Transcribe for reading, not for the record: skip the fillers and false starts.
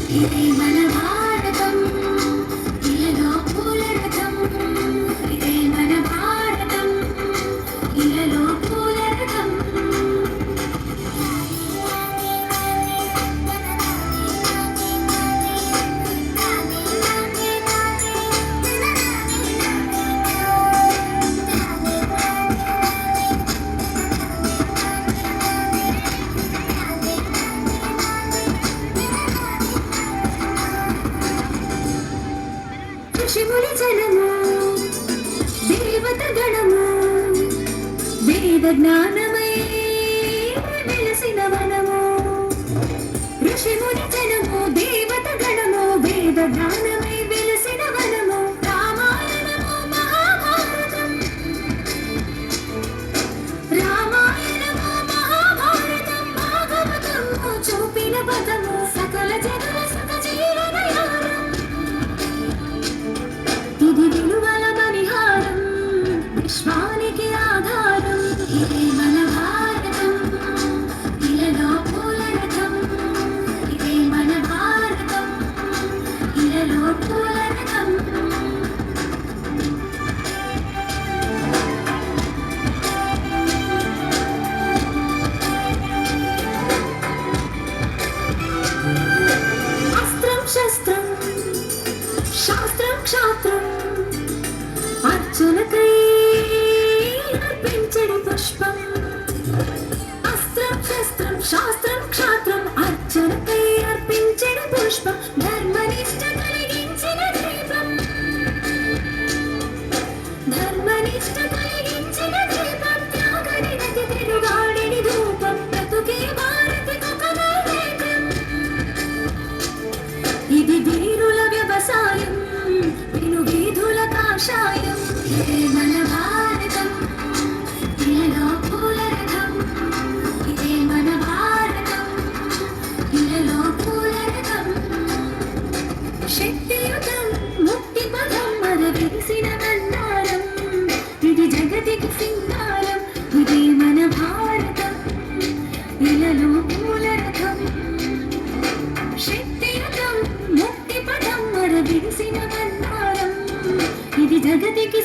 ఇది మన భారతం, ఇలలో పూల రథం. ఇదే మన భారతం, ఇలలో పూల రథం. ఋషిముని జనము, దేవత గణము, వేద జ్ఞానమై వెలసిన వనము. ఋషిముని జనము, దేవత గణము, వేద జ్ఞానమై వెలసిన వనము. రామాయణము మహాభారతం, రామాయణము మహాభారతం, భాగవతము చూపిన పదము. సకల జగల సుఖ జీవన యానం. ఇది విలువల పరిహారం, విశ్వానికి ఆధారం. ఇదే మన భారతం, ఇలలో పూల రథం. ఇదే మన భారతం, ఇలలో పూల రథం. అస్త్రం శస్త్రం, శాస్త్రం క్షాత్రం, అర్జునకై అర్పించడి పుష్పం. అస్త్రం శస్త్రం శాస్త్రం క్షాత్రం, అర్జునకై అర్పించడి పుష్పం. ధర్మనిష్ట కలిగించిన దీపం, ధర్మనిష్ట కలిగించిన దీపం. త్యాగనిరతి తిరుగాడిని ధూపం, బ్రతుకే భారతికొక నైవేద్యం. ఇది వీరుల వ్యవసాయం, విను వీధుల కాషాయం. ఇదే మన భారతం, ఇలలో పూల రథం. ఇదే మన భారతం, ఇలలో పూల రథం. శక్తియుతం ముక్తి పదం మన విరిసిన బండారం. ఇది జగతికి సింగారం. ఇదే మన భారతం, ఇలలో పూల రథం. శక్తియుతం ముక్తి పదం మన విరిసిన బండారం. ఇది జగతికి